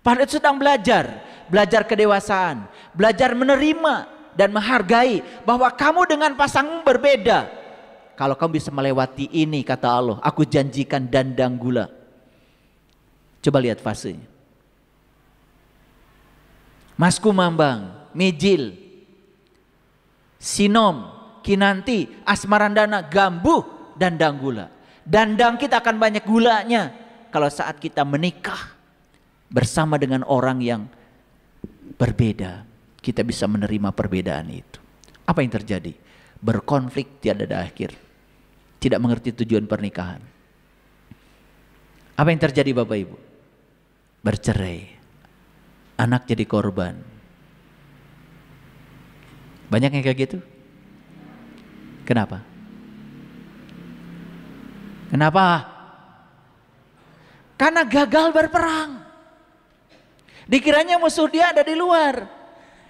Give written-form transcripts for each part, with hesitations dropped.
Padahal sedang belajar kedewasaan, belajar menerima dan menghargai bahwa kamu dengan pasanganmu berbeda. Kalau kamu bisa melewati ini, kata Allah, aku janjikan dandang gula. Coba lihat fasenya. Masku Mambang, Mijil, Sinom, Kinanti, Asmarandana, Gambuh, dandang gula. Dandang kita akan banyak gulanya kalau saat kita menikah bersama dengan orang yang berbeda. Kita bisa menerima perbedaan itu. Apa yang terjadi? Berkonflik tiada akhir. Tidak mengerti tujuan pernikahan. Apa yang terjadi Bapak Ibu? Bercerai. Anak jadi korban. Banyak yang kayak gitu? Kenapa? Kenapa? Karena gagal berperang. Dikiranya musuh dia ada di luar.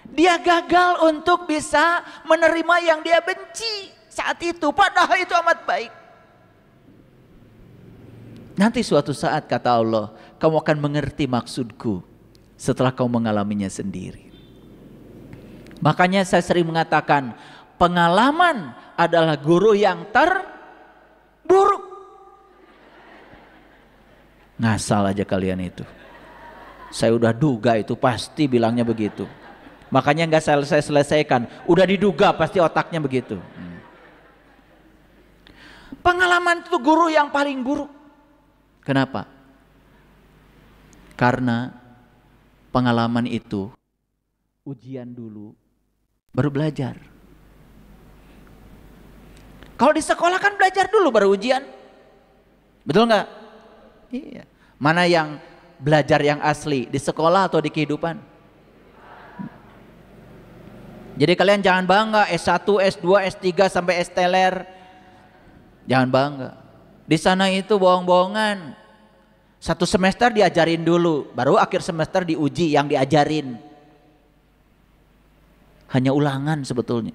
Dia gagal untuk bisa menerima yang dia benci saat itu. Padahal itu amat baik. Nanti suatu saat kata Allah, kamu akan mengerti maksudku setelah kamu mengalaminya sendiri. Makanya saya sering mengatakan, pengalaman adalah guru yang terburuk. Ngasal aja kalian itu. Saya udah duga itu pasti bilangnya begitu. Makanya nggak saya selesaikan. Udah diduga pasti otaknya begitu. Pengalaman itu guru yang paling buruk. Kenapa? Karena pengalaman itu ujian dulu, baru belajar. Kalau di sekolah kan belajar dulu baru ujian. Betul nggak? Iya. Mana yang belajar yang asli, di sekolah atau di kehidupan? Jadi kalian jangan bangga S1, S2, S3 sampai S teler. Jangan bangga. Di sana itu bohong-bohongan. Satu semester diajarin dulu, baru akhir semester diuji yang diajarin. Hanya ulangan sebetulnya.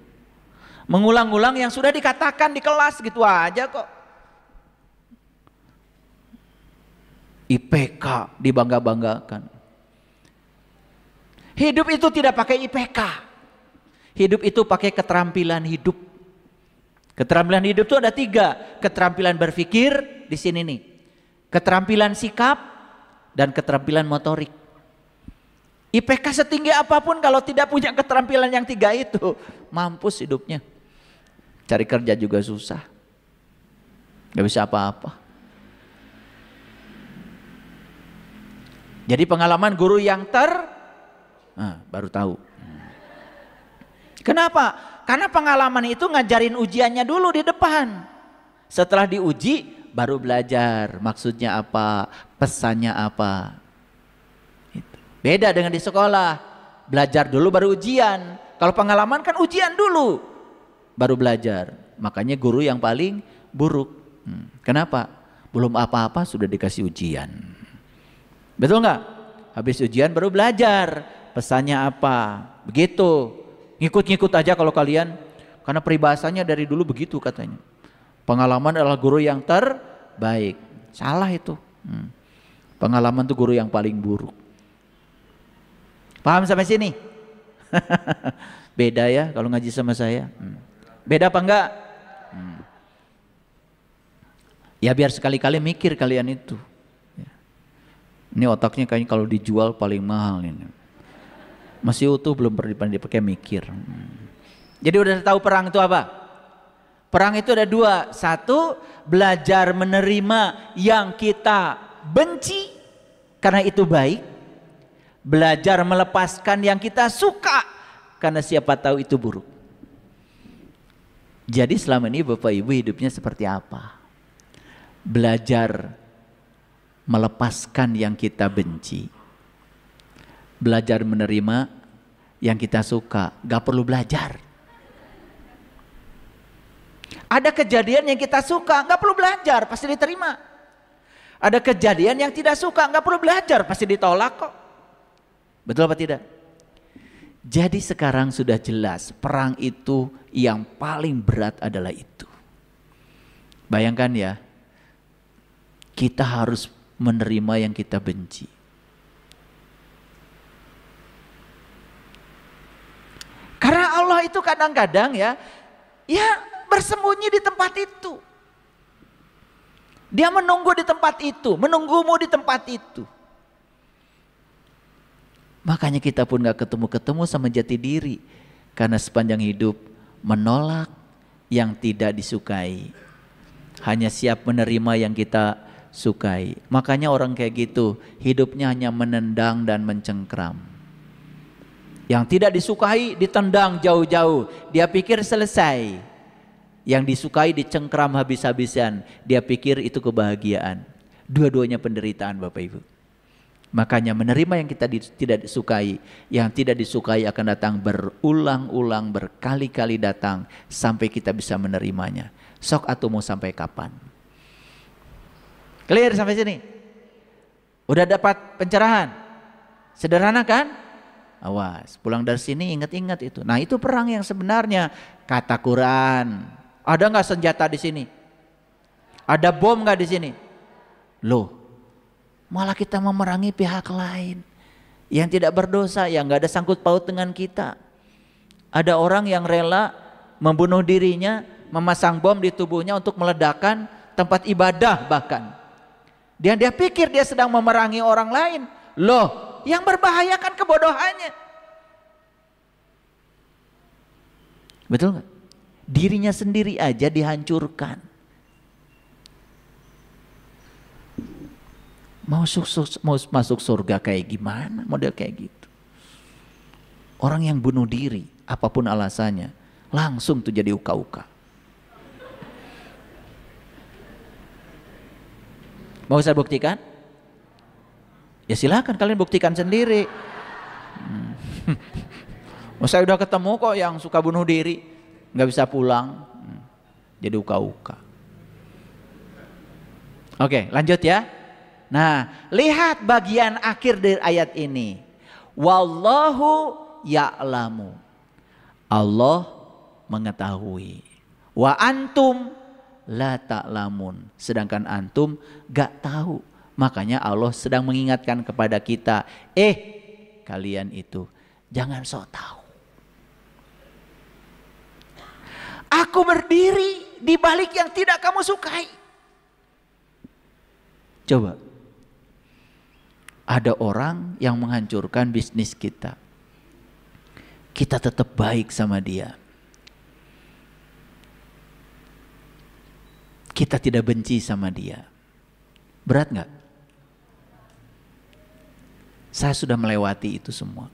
Mengulang-ulang yang sudah dikatakan di kelas gitu aja kok. IPK dibangga-banggakan. Hidup itu tidak pakai IPK. Hidup itu pakai keterampilan hidup. Keterampilan hidup itu ada 3. Keterampilan berpikir di sini nih. Keterampilan sikap dan keterampilan motorik. IPK setinggi apapun kalau tidak punya keterampilan yang 3 itu, mampus hidupnya. Cari kerja juga susah. Gak bisa apa-apa. Jadi pengalaman guru yang baru tahu. Kenapa? Karena pengalaman itu ngajarin ujiannya dulu di depan. Setelah diuji baru belajar maksudnya apa, pesannya apa. Beda dengan di sekolah. Belajar dulu baru ujian. Kalau pengalaman kan ujian dulu baru belajar. Makanya guru yang paling buruk. Kenapa? Belum apa-apa sudah dikasih ujian. Betul nggak? Habis ujian baru belajar pesannya apa. Begitu. Ngikut-ngikut aja kalau kalian. Karena peribahasanya dari dulu begitu katanya. Pengalaman adalah guru yang terbaik. Salah itu. Pengalaman itu guru yang paling buruk. Paham sampai sini? Beda ya kalau ngaji sama saya. Beda apa enggak? Ya biar sekali-kali mikir kalian itu. Ini otaknya kayaknya kalau dijual paling mahal ini. Masih utuh belum pernah dipakai mikir. Jadi udah tahu perang itu apa? Perang itu ada 2. 1, belajar menerima yang kita benci karena itu baik. Belajar melepaskan yang kita suka karena siapa tahu itu buruk. Jadi selama ini Bapak Ibu hidupnya seperti apa? Belajar melepaskan yang kita benci. Belajar menerima yang kita suka. Gak perlu belajar. Ada kejadian yang kita suka, gak perlu belajar, pasti diterima. Ada kejadian yang tidak suka, gak perlu belajar, pasti ditolak kok. Betul apa tidak? Jadi sekarang sudah jelas perang itu yang paling berat adalah itu. Bayangkan ya, kita harus menerima yang kita benci. Allah itu kadang-kadang ya bersembunyi di tempat itu. Dia menunggu di tempat itu, menunggumu di tempat itu. Makanya kita pun gak ketemu-ketemu sama jati diri. Karena sepanjang hidup menolak yang tidak disukai. Hanya siap menerima yang kita sukai. Makanya orang kayak gitu hidupnya hanya menendang dan mencengkram. Yang tidak disukai ditendang jauh-jauh. Dia pikir selesai. Yang disukai dicengkram habis-habisan. Dia pikir itu kebahagiaan. Dua-duanya penderitaan Bapak Ibu. Makanya menerima yang kita tidak disukai. Yang tidak disukai akan datang berulang-ulang, berkali-kali datang. Sampai kita bisa menerimanya. Sok atuh mau sampai kapan? Clear sampai sini? Udah dapat pencerahan? Sederhana kan? Awas, pulang dari sini ingat-ingat itu. Nah itu perang yang sebenarnya. Kata Quran. Ada nggak senjata di sini? Ada bom nggak di sini? Loh, malah kita memerangi pihak lain yang tidak berdosa, yang nggak ada sangkut paut dengan kita. Ada orang yang rela membunuh dirinya, memasang bom di tubuhnya untuk meledakkan tempat ibadah bahkan. Dia pikir dia sedang memerangi orang lain. Loh, yang berbahaya kan kebodohannya. Betul nggak? Dirinya sendiri aja dihancurkan. Mau masuk surga kayak gimana? Model kayak gitu. Orang yang bunuh diri, apapun alasannya, langsung tuh jadi uka-uka. Mau saya buktikan? Ya silakan kalian buktikan sendiri. Saya udah ketemu kok yang suka bunuh diri, nggak bisa pulang, jadi uka-uka. Oke, lanjut ya. Nah, lihat bagian akhir dari ayat ini. Wallahu ya'lamu. Allah mengetahui. Wa antum la ta'lamun. Sedangkan antum gak tahu. Makanya Allah sedang mengingatkan kepada kita, kalian itu jangan sok tahu. Aku berdiri di balik yang tidak kamu sukai. Coba. Ada orang yang menghancurkan bisnis kita. Kita tetap baik sama dia. Kita tidak benci sama dia. Berat nggak? Saya sudah melewati itu semua.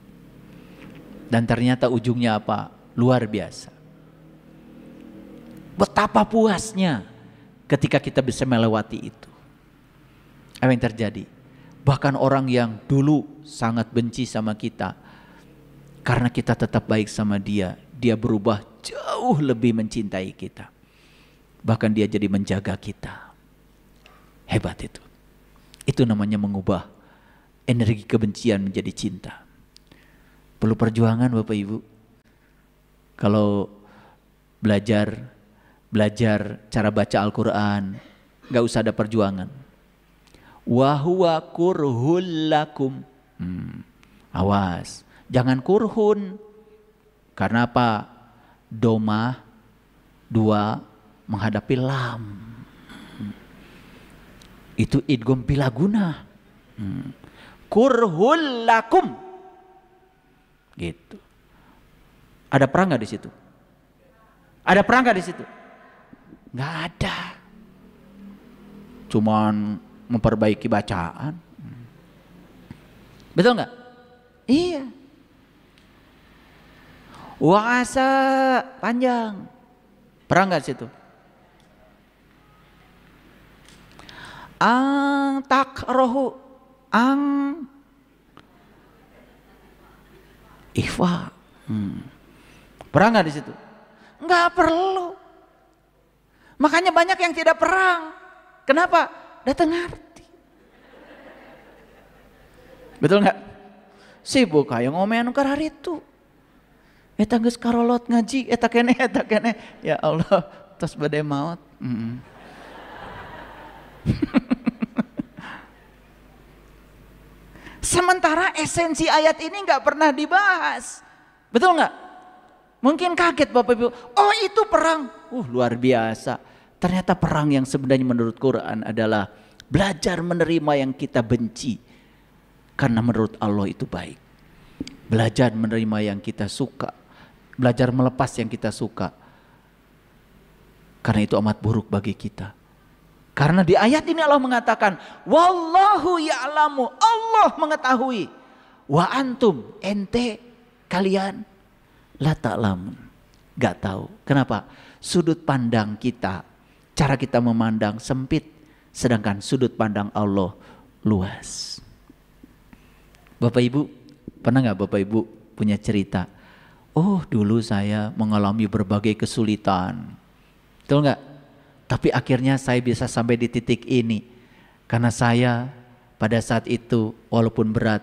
Dan ternyata ujungnya apa? Luar biasa. Betapa puasnya ketika kita bisa melewati itu. Apa yang terjadi? Bahkan orang yang dulu sangat benci sama kita, karena kita tetap baik sama dia, dia berubah jauh lebih mencintai kita. Bahkan dia jadi menjaga kita. Hebat itu. Itu namanya mengubah energi kebencian menjadi cinta. Perlu perjuangan Bapak Ibu. Kalau belajar cara baca Al-Quran, gak usah ada perjuangan. Wa huwa kurhul lakum. Awas, jangan kurhun. Karena apa? Domah dua menghadapi lam. Itu idgham bila guna. Kurhul lakum. Gitu. Ada perang nggak di situ? Ada perang nggak di situ? Nggak ada. Cuman memperbaiki bacaan. Betul nggak? Iya. Wa'asa panjang. Perang nggak di situ? Ang takrohu. Ang ikhfa. Perang nggak di situ? Nggak perlu. Makanya banyak yang tidak perang. Kenapa? Datang ngerti. Betul nggak? Sibuk kayak ngomean ke hari itu. Eta geus karolot ngaji, eta kene. Ya Allah, tos badai maut. Sementara esensi ayat ini nggak pernah dibahas. Betul nggak? Mungkin kaget Bapak Ibu, oh itu perang. Luar biasa. Ternyata perang yang sebenarnya menurut Quran adalah belajar menerima yang kita benci. Karena menurut Allah itu baik. Belajar menerima yang kita suka. Belajar melepas yang kita suka. Karena itu amat buruk bagi kita. Karena di ayat ini Allah mengatakan, wallahu ya'lamu, Allah mengetahui. Wa antum, ente, kalian, la ta'lamun, gak tahu. Kenapa? Sudut pandang kita, cara kita memandang sempit, sedangkan sudut pandang Allah luas. Bapak Ibu, pernah gak Bapak Ibu punya cerita? Oh dulu saya mengalami berbagai kesulitan. Betul gak? Tapi akhirnya saya bisa sampai di titik ini. Karena saya pada saat itu walaupun berat,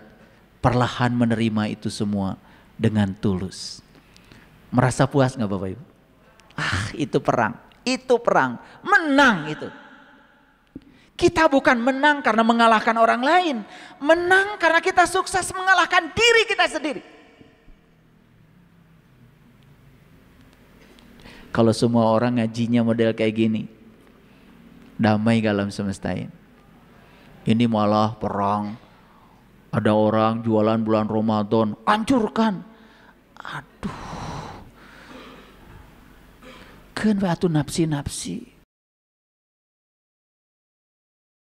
perlahan menerima itu semua dengan tulus. Merasa puas gak Bapak Ibu? Itu perang. Itu perang. Menang itu. Kita bukan menang karena mengalahkan orang lain. Menang karena kita sukses mengalahkan diri kita sendiri. Kalau semua orang ngajinya model kayak gini, damai alam semesta ini. Ini malah perang. Ada orang jualan bulan Ramadan, hancurkan. Aduh. Kan batu nafsi-nafsi.